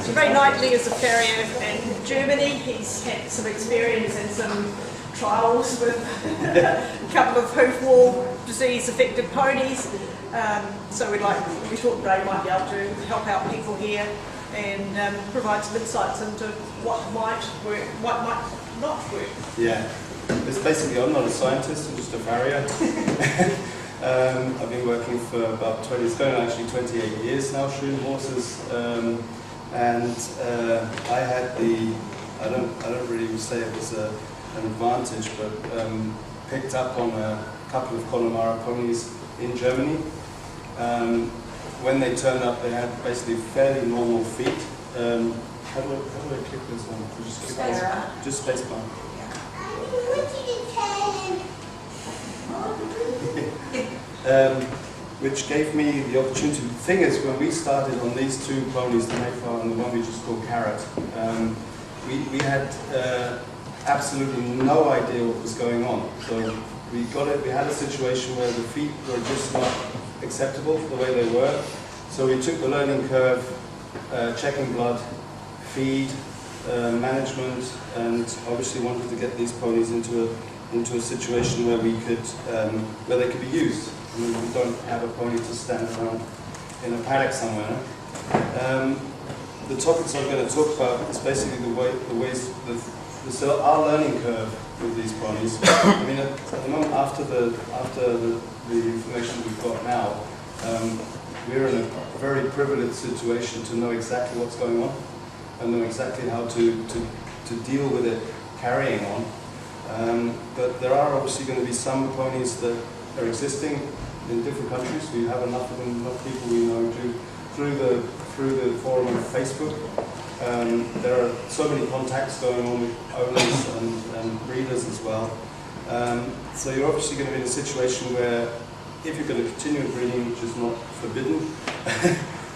So Ray Knightley is a farrier in Germany. He's had some experience and some trials with a couple of hoof wall disease affected ponies. So we thought Ray might be able to help out people here and provide some insights into what might work, what might not work. Yeah, it's basically, I'm not a scientist, I'm just a farrier. I've been working for about it's going on actually 28 years now, shoeing horses. And I had I don't really say it was an advantage, but picked up on a couple of Connemara ponies in Germany. When they turned up, they had basically fairly normal feet. How do I click this one? Just space bar. Which gave me the opportunity. The thing is, when we started on these two ponies, the Mayflower and the one we just called Carrot, we had absolutely no idea what was going on. So we had a situation where the feet were just not acceptable the way they were. So we took the learning curve, checking blood, feed, management, and obviously wanted to get these ponies into a situation where where they could be used. I mean, we don't have a pony to stand around in a paddock somewhere. The topics I'm going to talk about is basically our learning curve with these ponies. I mean, at the moment, after the information we've got now, we're in a very privileged situation to know exactly what's going on and know exactly how to deal with it carrying on. But there are obviously going to be some ponies that are existing in different countries. We have enough of them, enough people we know through the forum on Facebook. There are so many contacts going on with owners and breeders as well. So you're obviously going to be in a situation where, if you're going to continue breeding, which is not forbidden,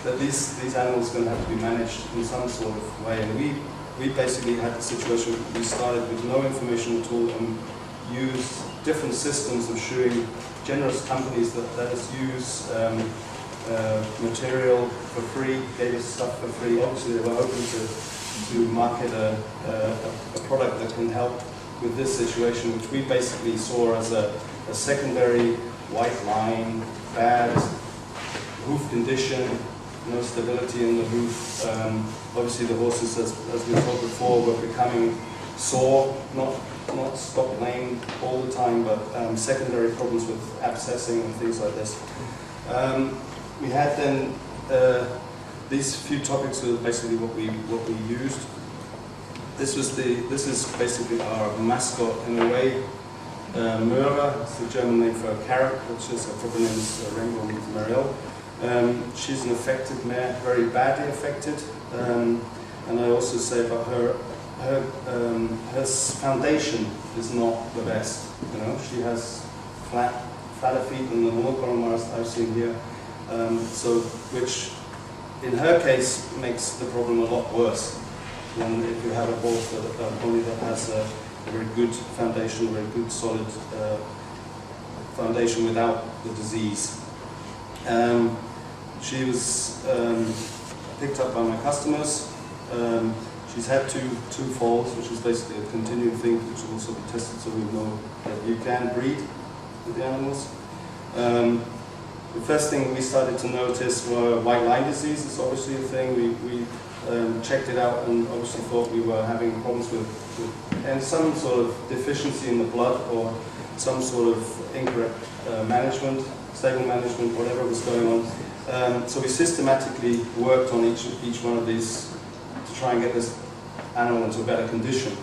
that these animals are going to have to be managed in some sort of way. And we basically had the situation we started with no information at all and used different systems of shoeing, generous companies that let us use material for free, gave us stuff for free. Obviously they were hoping to market a product that can help with this situation, which we basically saw as a secondary white line, bad hoof condition, no stability in the hoof. Obviously the horses, as we talked before, were becoming sore, not stop lame all the time, but secondary problems with abscessing and things like this. We had then these few topics were basically what we used. This is basically our mascot in a way. Möhre, it's the German name for a carrot, which is a proper name is Rainbow Marielle. She's an affected mare, very badly affected, and I also say about her foundation is not the best. You know, she has flatter feet than the normal Connemara I've seen here. So, which in her case makes the problem a lot worse than if you have a horse a pony that has a very good foundation, a very good solid foundation without the disease. She was picked up by my customers. She's had two falls, which is basically a continuing thing, which will also be tested so we know that you can breed with the animals. The first thing we started to notice were white line disease. It's obviously a thing. We checked it out and obviously thought we were having problems with and some sort of deficiency in the blood or some sort of incorrect management, stable management, whatever was going on. So we systematically worked on each one of these to try and get this animal into a better condition.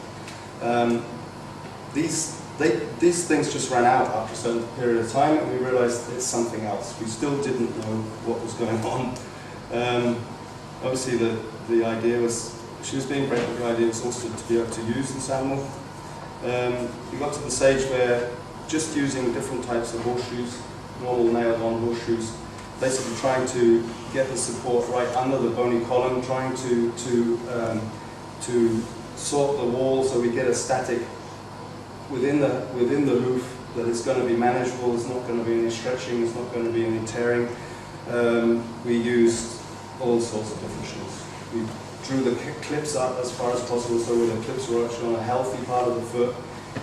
These things just ran out after a certain period of time, and we realized it's something else. We still didn't know what was going on. Obviously, the idea was, she was being bred with the idea was also to be able to use this animal. We got to the stage where just using different types of horseshoes, normal nailed-on horseshoes, basically trying to get the support right under the bony column, trying to sort the wall so we get a static within the hoof that is going to be manageable. There's not going to be any stretching. There's not going to be any tearing. We used all sorts of different shoes. We drew the clips up as far as possible, so where the clips were actually on a healthy part of the foot.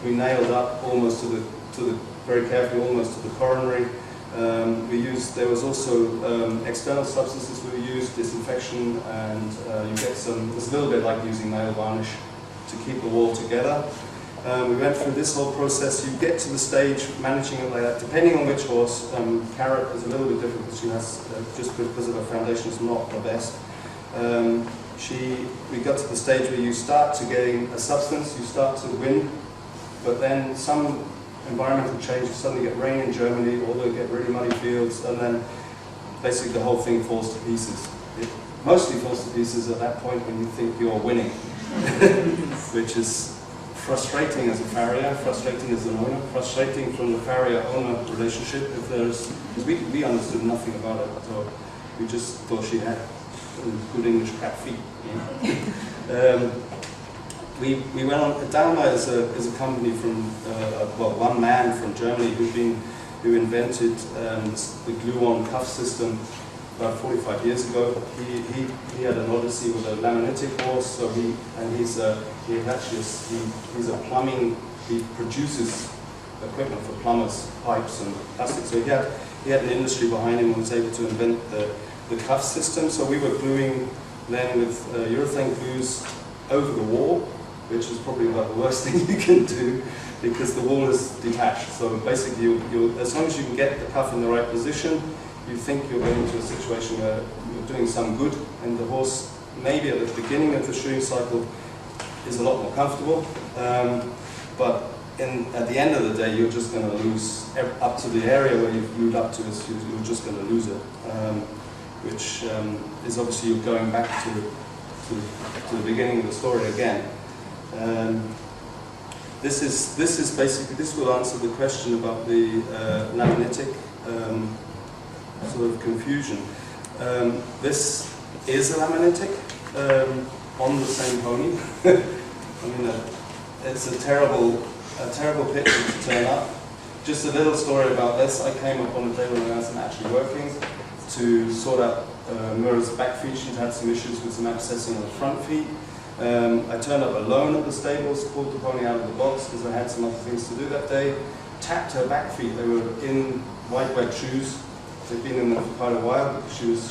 We nailed up almost to the very carefully, almost to the coronary. There was also external substances we used, disinfection, and you get some, it's a little bit like using nail varnish to keep the wall together. We went through this whole process. You get to the stage managing it like that, depending on which horse. Carrot is a little bit different because she has, just because of her foundation, is not the best. We got to the stage where you start to getting a substance, you start to win, but then some environmental change, you suddenly get rain in Germany, or they get really muddy fields, and then basically the whole thing falls to pieces. It mostly falls to pieces at that point when you think you're winning, which is frustrating as a farrier, frustrating as an owner, frustrating from the farrier-owner relationship. If there's, because we understood nothing about it, so we just thought she had good English cat feet. You know? We went on. Daimler is a company from one man from Germany who invented the glue-on cuff system about 45 years ago. He had an odyssey with a laminitic horse, so he's a plumbing. He produces equipment for plumbers, pipes and plastic. So he had an industry behind him and was able to invent the cuff system. So we were gluing then with urethane glues over the wall, which is probably about the worst thing you can do because the wall is detached. So basically, as long as you can get the cuff in the right position, you think you're going into a situation where you're doing some good, and the horse, maybe at the beginning of the shoeing cycle, is a lot more comfortable. But at the end of the day, you're just going to lose up to the area where you've glued up to. You're just going to lose it, which is obviously you're going back to the beginning of the story again. This is basically, this will answer the question about the laminitic sort of confusion. This is a laminitic on the same pony. I mean, it's a terrible picture to turn up. Just a little story about this. I came up on the day when I wasn't actually working to sort out Mura's back feet. She'd had some issues with some abscessing on the front feet. I turned up alone at the stables, pulled the pony out of the box because I had some other things to do that day. Tapped her back feet. They were in wide wet shoes. They'd been in them for quite a while because she was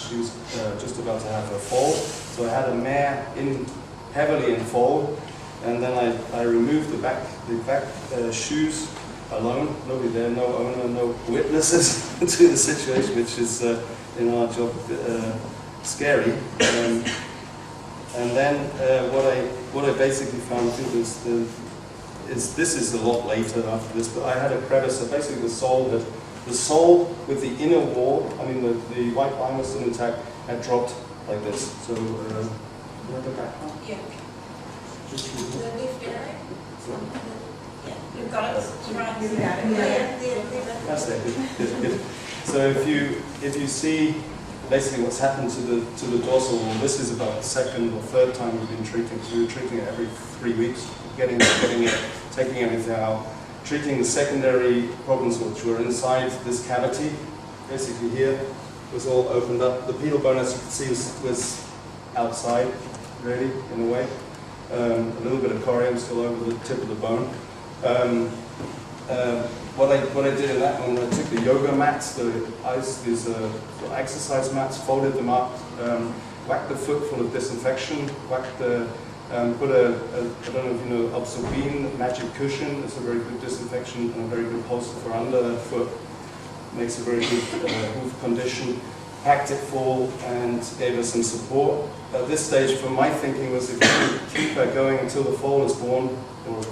just about to have her foal. So I had a mare heavily in foal, and then I removed the back shoes alone. Nobody there, no owner, no witnesses to the situation, which is in our job scary. And then what I basically found is this is a lot later after this, but I had a crevice. So basically the sole with the inner wall, I mean the white line was still intact, had dropped like this. So you have the back now? Yeah. Just The leaf bearing? Yeah. You've got it. Right. You got it. Yeah. That's it. Good. So if you see basically what's happened to the dorsal wall, this is about the second or third time we've been treating. So we were treating it every 3 weeks, getting it, taking everything out, treating the secondary problems which were inside this cavity. Basically here was all opened up. The pedal bone, as you can see, was outside, really, in a way. A little bit of corium still over the tip of the bone. What I did in that one, I took the yoga mats, these exercise mats, folded them up, whacked the foot full of disinfection, put I don't know if you know Absorbine magic cushion. It's a very good disinfection and a very good holster for under that foot. Makes a very good hoof condition. Packed it full and gave her some support. At this stage, for my thinking was if you keep her going until the foal is born, or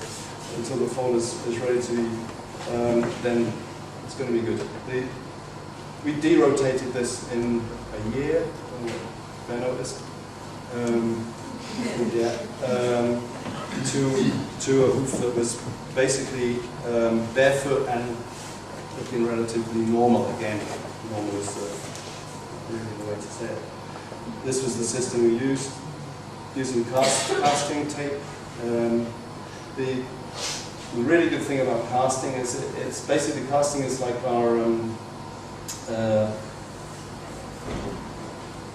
until the foal is ready to be, then it's going to be good. We derotated this in a year, I noticed. To a hoof that was basically barefoot and looking relatively normal again. Normal is really the way to say it. This was the system we used, using casting tape. The really good thing about casting is it's basically casting is like our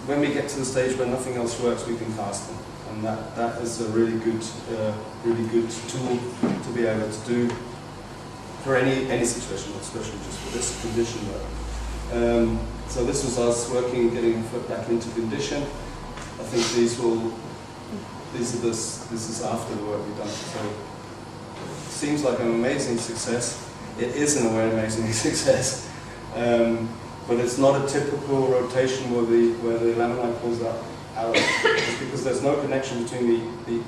when we get to the stage where nothing else works, we can cast them, and that is a really good tool to be able to do for any situation, especially just for this condition. So this was us working, getting the foot back into condition. I think this is after the work we've done. So it seems like an amazing success. It is in a way an amazing success, but it's not a typical rotation where the laminate pulls out. It's because there's no connection between the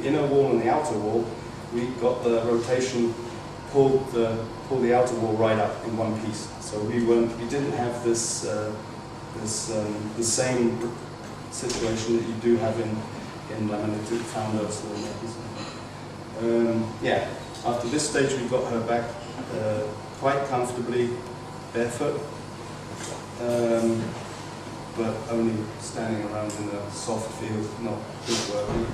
inner wall and the outer wall. We got the rotation pulled the outer wall right up in one piece. So we didn't have the same situation that you do have in laminated founders. Yeah. After this stage, we got her back quite comfortably barefoot, but only standing around in a soft field, not good working.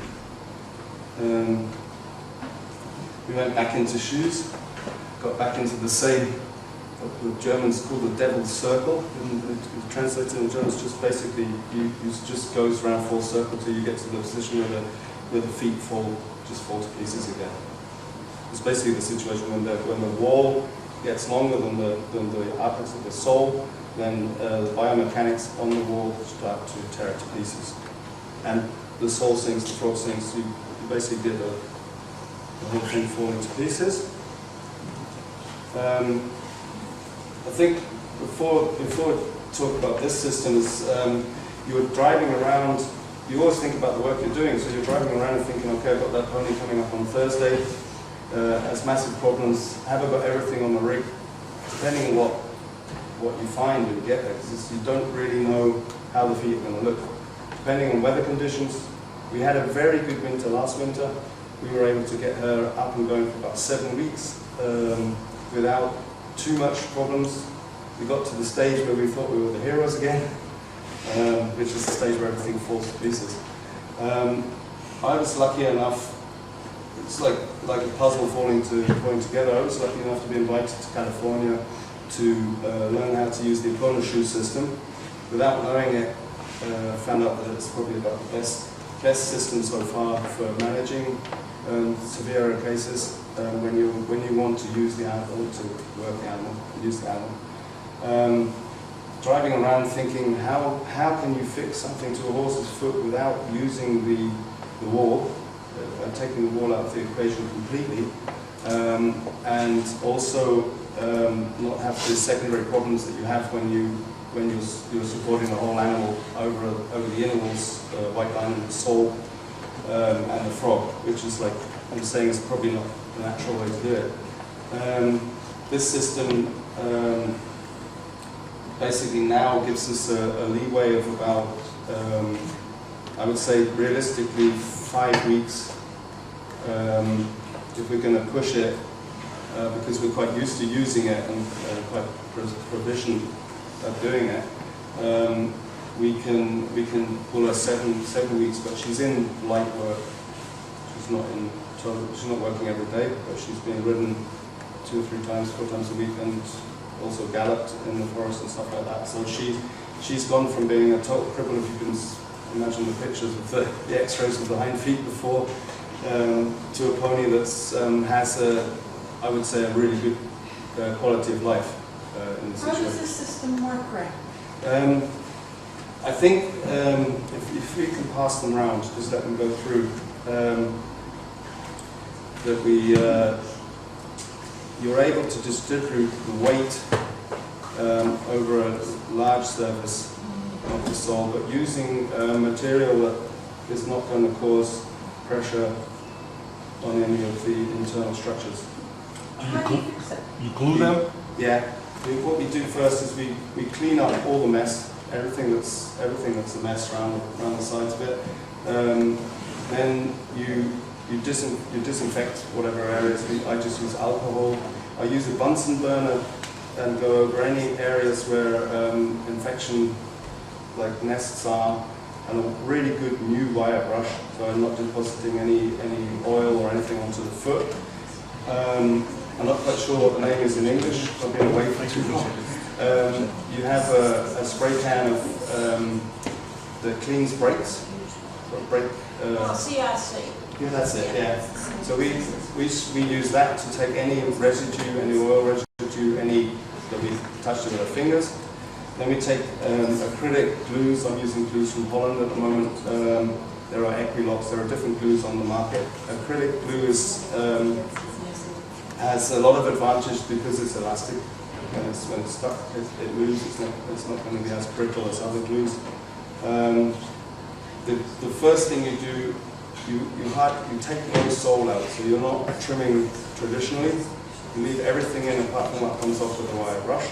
We went back into shoes, got back into the same, what the Germans call the devil's circle. Translated in German, it's just basically, you just goes around full circle till you get to the position where the feet fall to pieces again. It's basically the situation when the wall gets longer than the apex of the sole, then the biomechanics on the wall start to tear it to pieces. And the sole sinks, the frog sinks, you basically get the whole thing falling to pieces. I think before we talk about this system, is you're driving around, you always think about the work you're doing, so you're driving around and thinking, okay, I've got that pony coming up on Thursday, has massive problems, have I got everything on the rig? Depending on what you find when you get there, because you don't really know how the feet are going to look. Depending on weather conditions, we had a very good winter last winter. We were able to get her up and going for about 7 weeks without too much problems. We got to the stage where we thought we were the heroes again, which is the stage where everything falls to pieces. I was lucky enough, it's like a puzzle falling together. I was lucky enough to be invited to California to learn how to use the Apollo shoe system. Without knowing it, found out that it's probably about the best system so far for managing severe cases when you want to use the animal, to work the animal, use the animal. Driving around thinking, how can you fix something to a horse's foot without using the wall, taking the wall out of the equation completely, and also not have the secondary problems that you have when you're supporting the whole animal over the inner walls, white line and the sole, and the frog, which is, like I'm saying, is probably not the natural way to do it. This system basically now gives us a leeway of about, I would say realistically, 5 weeks, if we're going to push it, because we're quite used to using it and quite proficient at doing it. We can pull her 7 weeks, but she's in light work. She's not working every day, but she's been ridden 2 or 3 times, 4 times a week, and also galloped in the forest and stuff like that. So she's gone from being a total cripple, if you can imagine the pictures of the X-rays of the hind feet before, to a pony that has I would say, a really good quality of life in the situation. How does this system work, Ray? I think if we can pass them around, just let them go through, that you're able to distribute the weight over a large surface of the sole, but using material that is not going to cause pressure on any of the internal structures. How do you fix it? You glue them? Yeah. What we do first is we clean up all the mess, everything that's a mess around the sides of it. Then you disinfect whatever areas. I just use alcohol. I use a Bunsen burner and go over any areas where infection, like nests are, and a really good new wire brush, so I'm not depositing any oil or anything onto the foot. I'm not quite sure what the name is in English, I've been away for too long. You have a spray can of that cleans brakes. Brake, CRC. yeah, that's it, yeah. So we use that to take any residue, any oil residue, any that we touched it with our fingers. Then we take acrylic glues. I'm using glues from Holland at the moment. There are Equilocks, there are different glues on the market. Acrylic glue has a lot of advantage because it's elastic. When it's stuck, it moves. It's not going to be as brittle as other glues. The first thing you do, you take no sole out, so you're not trimming traditionally. You leave everything in apart from what comes off with a wire brush.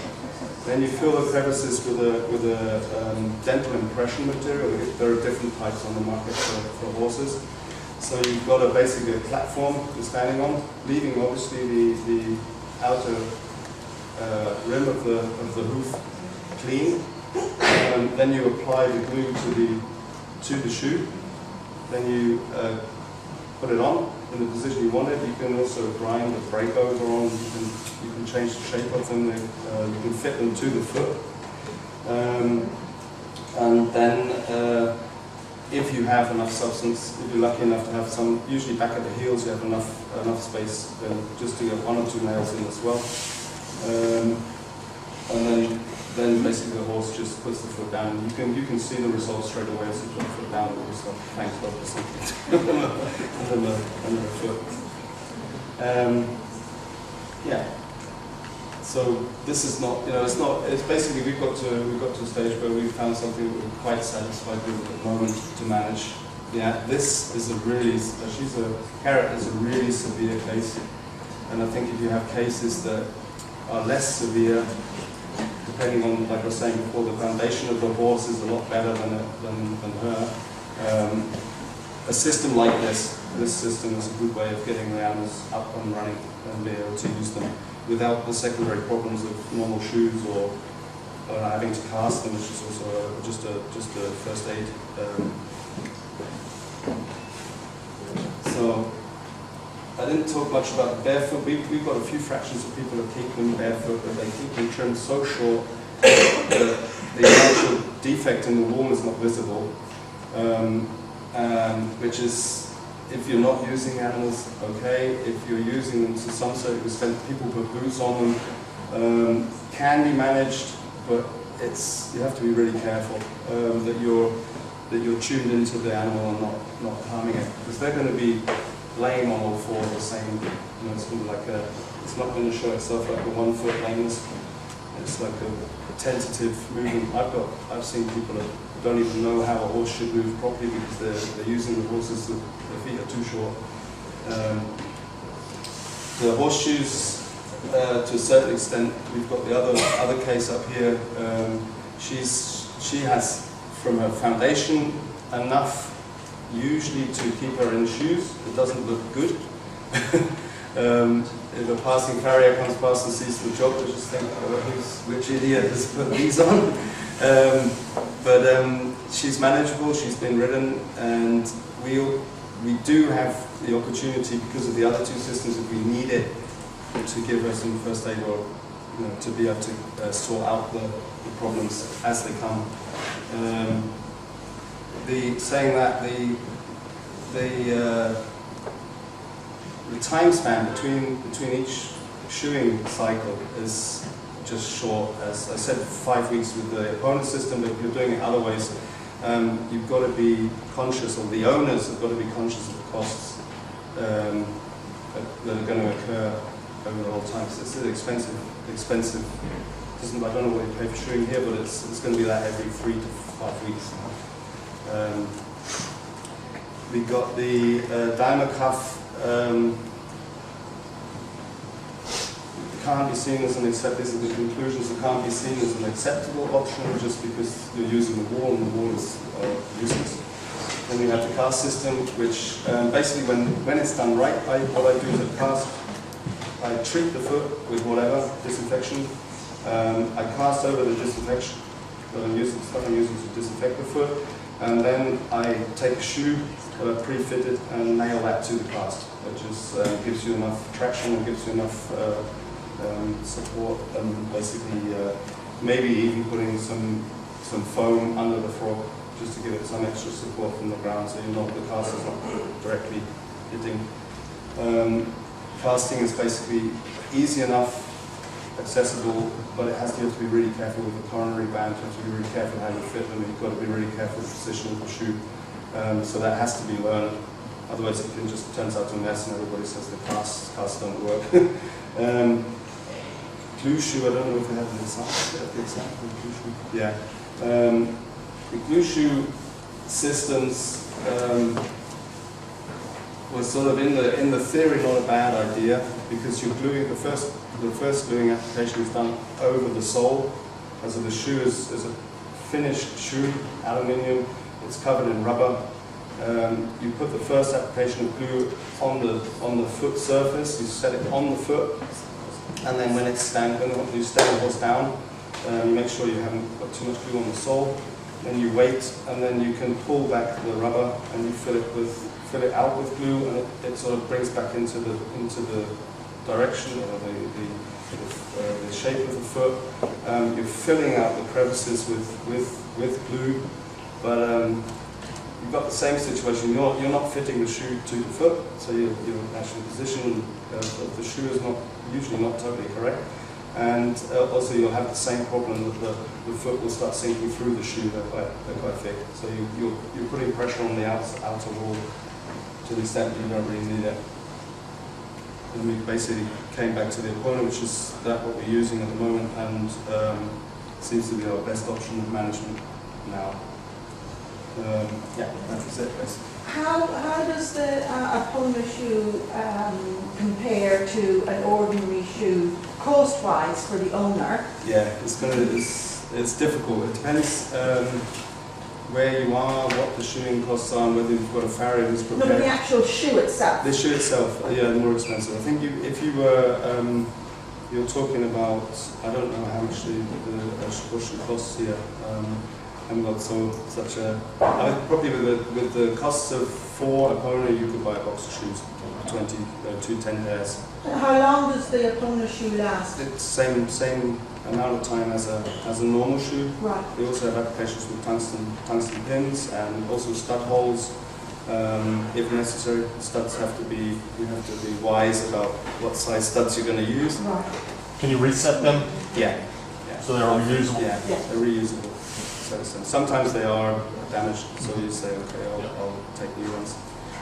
Then you fill the crevices with a dental impression material. There are different types on the market for horses. So you've got basically a platform you're standing on, leaving obviously the outer rim of the hoof clean. Then you apply the glue to the shoe. Then you put it on in the position you want it. You can also grind the brake over on. You can change the shape of them. You can fit them to the foot. And then if you have enough substance, if you're lucky enough to have some, usually back at the heels you have enough space just to get 1 or 2 nails in as well. And then basically the horse just puts the foot down. You can see the results straight away as you put the foot down. It's like thanks God or something under the foot. Yeah. So this is not, it's basically we've got to a stage where we've found something that we're quite satisfied with at the moment to manage. Yeah, this is Carrot is a really severe case, and I think if you have cases that are less severe, depending on, like I was saying before, the foundation of the horse is a lot better than her. A system like this system is a good way of getting the animals up and running and be able to use them without the secondary problems of normal shoes or having to cast them, which is also just a first aid. So I didn't talk much about barefoot. We've got a few fractions of people that keep them barefoot, but they keep them trimmed so short that the actual defect in the wool is not visible, which is, if you're not using animals, okay. If you're using them to some certain extent, people put boots on them, can be managed, but you have to be really careful that you're tuned into the animal and not harming it, because they're going to be lame on all four the same. It's going to be it's not going to show itself like a 1 foot lameness. It's like a tentative movement. I've seen people that don't even know how a horse should move properly because they're using the horses, their feet are too short. The horseshoes, to a certain extent, we've got the other case up here. She has, from her foundation, enough usually to keep her in shoes. It doesn't look good. If a passing farrier comes past and sees the job, they just think, which idiot has put these on? But she's manageable, she's been ridden, and we do have the opportunity, because of the other two systems, if we need it, to give her some first aid or to be able to sort out the problems as they come. Saying that the time span between each shoeing cycle is just short. As I said, 5 weeks with the opponent system, but if you're doing it other ways, you've got to be conscious, or the owners have got to be conscious of the costs that are going to occur over the whole time. So it's expensive. I don't know what you pay for shoeing here, but it's going to be that every 3 to 5 weeks. We got the diamer cuff. Can't be seen as these are the conclusions. It can't be seen as an acceptable option just because you're using the wall and the wall is useless. Then we have the cast system, which basically when it's done right, what I do is I treat the foot with whatever disinfection. I cast over the disinfection that I'm using to disinfect the foot, and then I take a shoe pre-fitted and nail that to the cast, which gives you enough traction and gives you enough support, and basically maybe even putting some foam under the frog just to give it some extra support from the ground, so the cast is not directly hitting. Casting is basically easy enough, accessible, but you have to be really careful with the coronary band. You have to be really careful how you fit them. You've got to be really careful with the position of the shoe. So that has to be learned. Otherwise, it just turns out to a mess, and everybody says the casts don't work. Glue shoe. I don't know if they have an example of glue shoe. Yeah. The glue shoe systems was sort of in the theory not a bad idea, because you're gluing the first gluing application is done over the sole. And so the shoe is a finished shoe, aluminium. It's covered in rubber. You put the first application of glue on the foot surface. You set it on the foot, and then when you stand the horse down, you make sure you haven't got too much glue on the sole. Then you wait, and then you can pull back the rubber, and you fill it out with glue, and it sort of brings back into the direction or the shape of the foot. You're filling out the crevices with glue, but you've got the same situation. You're not fitting the shoe to the foot, so your actual position of the shoe is usually not totally correct. And also you'll have the same problem that the foot will start sinking through the shoe. They're quite thick. So you're putting pressure on the outer wall to the extent that you don't really need it. And we basically came back to the opponent, which is what we're using at the moment, and seems to be our best option of management now. Yeah, that's it basically. How does the Apollo shoe compare to an ordinary shoe cost-wise for the owner? Yeah, it's difficult. It depends where you are, what the shoeing costs are, and whether you've got a farrier who's prepared. No, but the actual shoe itself. The shoe itself, yeah, more expensive. I think if you were, you're talking about, I don't know how much the shoe costs here. I haven't got such a. I mean, probably with the costs of 4 Apona, you could buy a box of shoes, 10 pairs. How long does the Apona shoe last? It's same amount of time as a normal shoe. Right. They also have applications with tungsten pins and also stud holes. If necessary, studs you have to be wise about what size studs you're going to use. Right. Can you reset them? Yeah. So they're reusable? Yeah, they're reusable. So sometimes they are damaged, so you say, okay, I'll take new ones.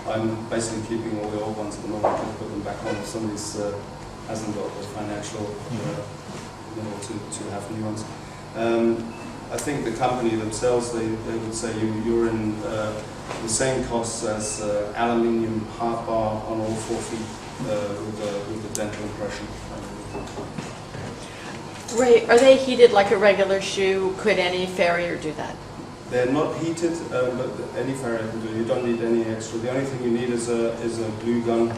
I'm basically keeping all the old ones at the moment and put them back on if somebody hasn't got the financial to have new ones. I think the company themselves, they would say you're in the same costs as aluminium hard bar on all 4 feet with the dental impression. Ray, are they heated like a regular shoe? Could any farrier do that? They're not heated, but any farrier can do it. You don't need any extra. The only thing you need is a glue gun,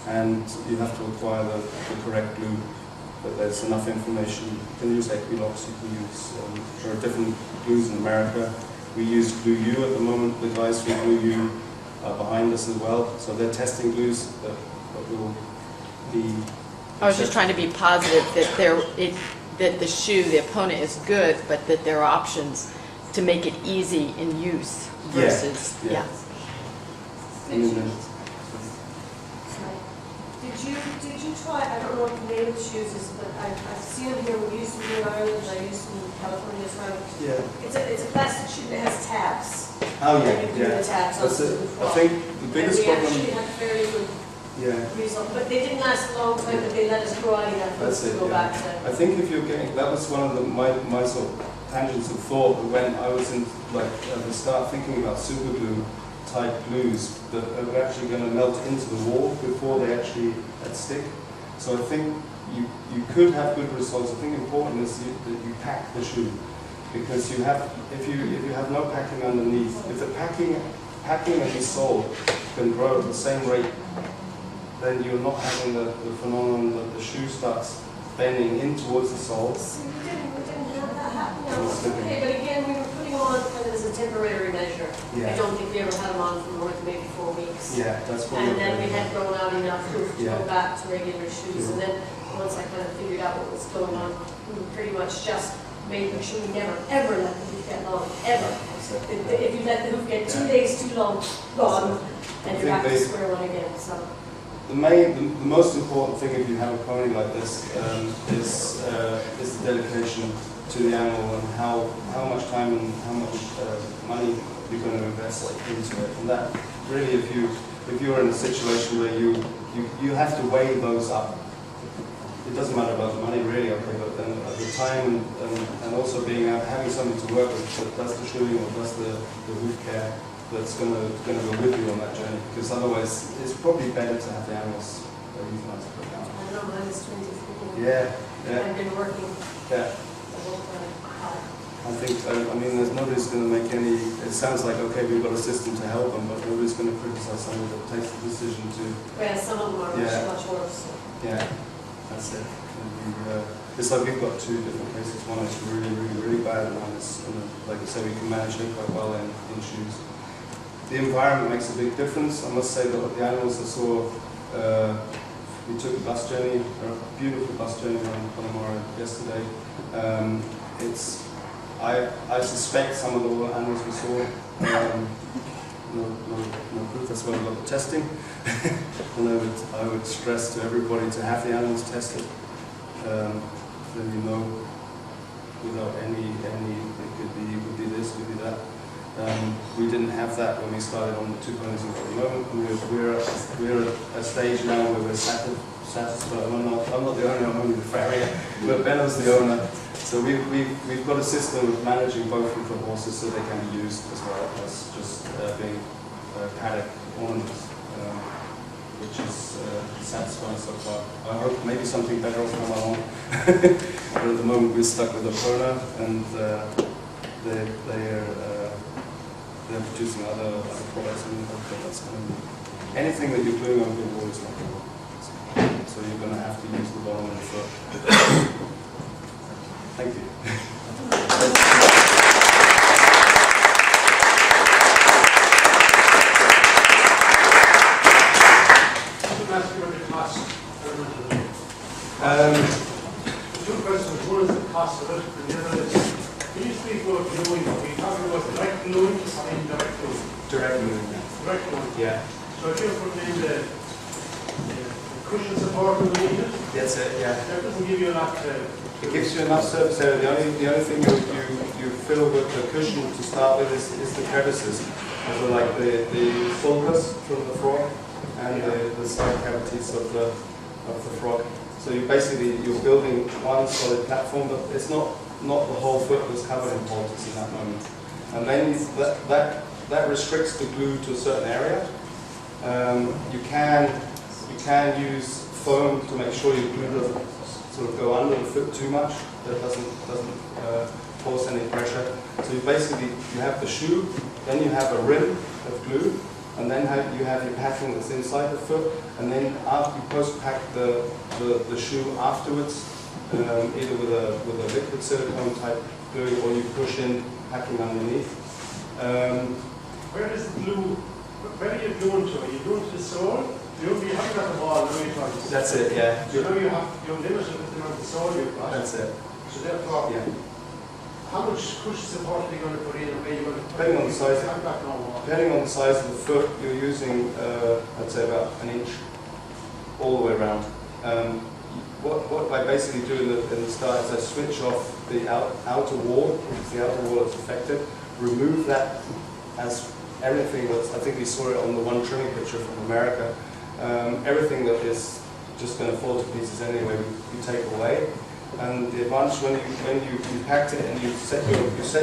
and you have to acquire the correct glue. But there's enough information. You can use Equilox, you can use, there are different glues in America. We use Glue U at the moment. The guys from Glue U are behind us as well. So they're testing glues that will be... I was just trying to be positive that that the shoe, the opponent is good, but that there are options to make it easy in use versus, yeah. Did you try, I don't know what the name of the shoes is, but I've seen them here, we used them in Ireland, I used them in California as well. Yeah. It's a plastic shoe that has tabs. Oh yeah, And you do the tabs onto the I front. think the biggest problem... And we actually had very good result, but they didn't last a long time, but they let us grow out enough for us to go back to. I think if you're getting, that was one of my sort of tangents of thought when I was in, at the start thinking about super glue type glues that are actually going to melt into the wall before they actually stick. So I think you could have good results. I think important is that you pack the shoe, because you have, if you have no packing underneath, if the packing and the sole can grow at the same rate, then you're not having the phenomenon that the shoe starts bending in towards the sole. See, we didn't have that happen. Okay, but again, we were putting them on kind of as a temporary measure. Yeah. I don't think we ever had them on for more than maybe 4 weeks. Yeah, that's what. And then we had grown out enough to Yeah. go back to regular shoes. And then once I kind of figured out what was going on, we were pretty much just making sure you never, ever let the hoof get long, ever. If you let the hoof get 2 days too long, gone, and you're back to square one again, so. The most important thing if you have a pony like this is the dedication to the animal and how much time and how much money you're going to invest into it. And that really, if you're in a situation where you have to weigh those up. It doesn't matter about the money really, okay, but then the time and also having somebody to work with that does the shoeing or does the hoof care that's going to go with you on that journey, because otherwise it's probably better to have the animals euthanized for now. I don't know, mine is 24. Yeah. I've been working Yeah. the whole time. I think, I mean, nobody's going to make any, it sounds like, okay, we've got a system to help them, but nobody's going to criticize somebody that takes the decision to... Well, some of them are much worse. So. Yeah, that's it. It's like we've got 2 different cases. One is really, really, really bad, and one is, like I said, we can manage it quite well in shoes. The environment makes a big difference. I must say that the animals I saw, we took a bus journey, a beautiful bus journey around Connemara yesterday. I suspect some of the animals we saw, no proof, that's why we got the testing. And I would stress to everybody to have the animals tested. Then you know, without any, it could be this, could be that. We didn't have that when we started on the 2 ponies at the moment. We're at a stage now where we're satisfied. I'm not the owner, I'm only the farrier, but Benno's the owner. So we've got a system of managing both of the horses so they can be used as well as just being paddock ornaments, which is satisfying so far. I hope maybe something better will come along. But at the moment we're stuck with a Pona, and they're producing other products, and that's going to be anything that you're gluing over the wall is not going to work. So you're going to have to use the bottom of the foot. Thank you. Two questions. One is the cost of it, and the other is, can you speak about gluing? Are you talking about direct gluing or indirect gluing? Direct gluing. Direct gluing. Yeah. So if you're putting in the cushion support underneath it, That's it. Yeah. that doesn't give you enough. It gives you enough surface area. The only thing you fill with the cushion to start with is the crevices, so like the sulcus from the frog and the side cavities of the frog. So you're building one solid platform, but it's not the whole foot that's covered in poultice in that moment. And then that restricts the glue to a certain area. You can use foam to make sure your glue doesn't sort of go under the foot too much. That doesn't force any pressure. So you have the shoe, then you have a rim of glue, and then you have your packing that's inside the foot, and then after you post-pack the shoe afterwards, either with a liquid silicone type glue, or you push in packing underneath. Where does the glue? Where are you gluing to? Are you gluing to the sole? You haven't got the ball, now you're trying to. That's it. Yeah. So now you're limited with the amount of sole you've got. That's it. So therefore, Yeah. how much cushion support are you going to put in, and where are you going to put Depending on the size. I've got no more. Depending on the size of the foot, you're using, I'd say about an inch all the way around. What I basically do in the start is I switch off the outer wall, because the outer wall is affected, remove that as everything that's, I think we saw it on the one trimming picture from America, everything that is just going to fall to pieces anyway, you take away. And the advantage when you packed it and you set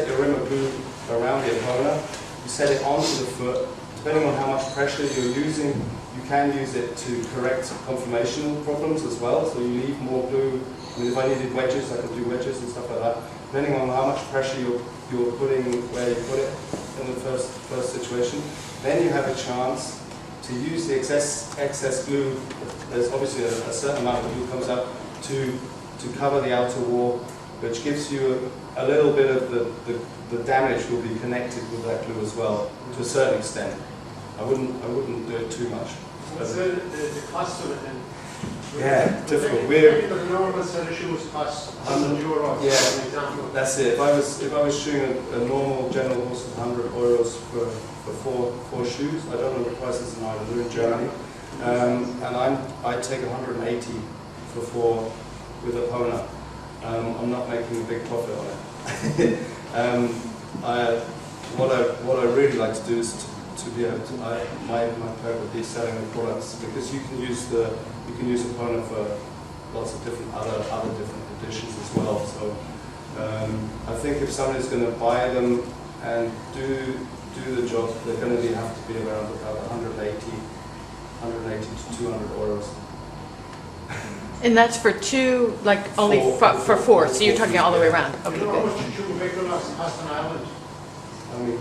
your rim of glue around the opona, you set it onto the foot. Depending on how much pressure you're using, you can use it to correct conformational problems as well. So you leave more glue. I mean, if I needed wedges, I could do wedges and stuff like that. Depending on how much pressure you're putting where you put it in the first situation, then you have a chance to use the excess glue. There's obviously a certain amount of glue comes up to cover the outer wall, which gives you a little bit of the damage will be connected with that glue as well, to a certain extent. I wouldn't do it too much. What's the cost of it then? Yeah, difficult. Maybe the normal set of shoes cost €100, yeah. for example. That's it. If I was shoeing a normal general horse with €100 for four shoes, I don't know the prices in Ireland. We're in Germany, and I take 180 for four with a pona. I'm not making a big profit on it. What I really like to do is to be able to my purpose would be selling the products, because you can use a pona for lots of different other different editions as well. So I think if somebody's going to buy them and do the job, they're going to have to be around about 180 to €200. And that's for two, like only for four, so you're talking all the way around. Okay, You know how good. much a tube of Equinox costs in Ireland? I mean,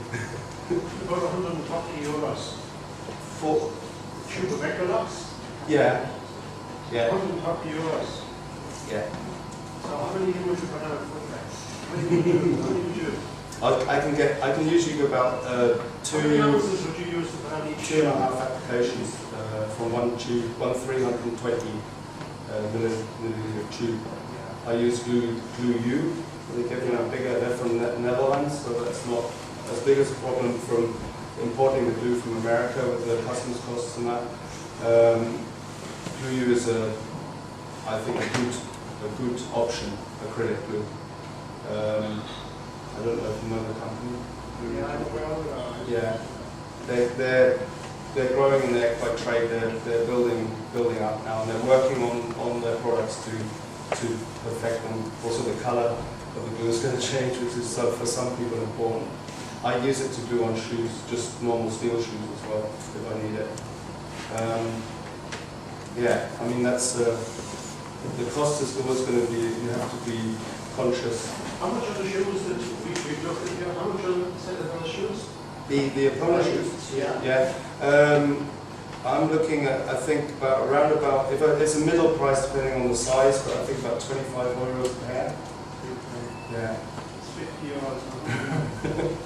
About €130. for Tube of Equinox? yeah. €130. Yeah. So how many would you put on a foot back? How many would you do? I can usually go about How many ounces would you use to put on each? 2.5 applications from one tube, one 320 milliliter tube. I use glue U. They're getting out bigger. They're from the Netherlands, so that's not as big as a problem from importing the glue from America with the customs costs and that. Glue U is I think a good option, acrylic glue. I don't know if you know the company. Yeah, I know well. Yeah, they're growing in their quite trade. They're building up now, and they're working on their products to perfect them. Also, the color of the glue is going to change, which is for some people important. I use it to glue on shoes, just normal steel shoes as well, if I need it. Yeah, I mean that's the cost is always going to be. You have to be conscious. How much are the shoes that we've looked at here? How much are the set of those shoes? The opponent shoes. Yeah. Yeah. I'm looking at, I think, around about, if it's a middle price depending on the size, but I think about €25 a pair. Yeah. It's €50.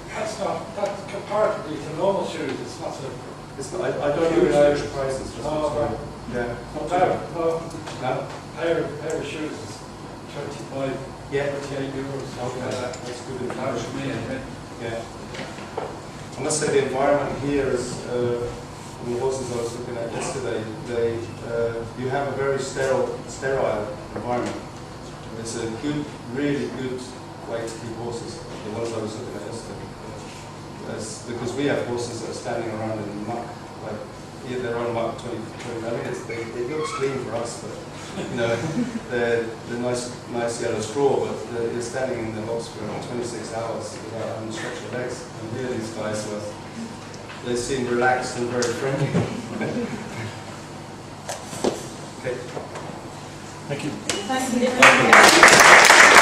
That's comparatively to normal shoes, it's not a... It's not, I don't know the Irish prices. Just right. Yeah. No, pair of shoes is 25, Yeah. €28. Okay, that's good information. Me, Yeah. I must say the environment here is, the horses I was looking at yesterday, you have a very sterile environment. It's a good, really good way to keep horses, the ones I was looking at yesterday. Because we have horses that are standing around in the muck, like they're on about 20 I mean, it looks clean for us, but you know, they're nice yellow straw, but they're standing in the box for about 26 hours without having to stretch their legs. And here these guys they seem relaxed and very friendly. Okay. Thank you. Thank you.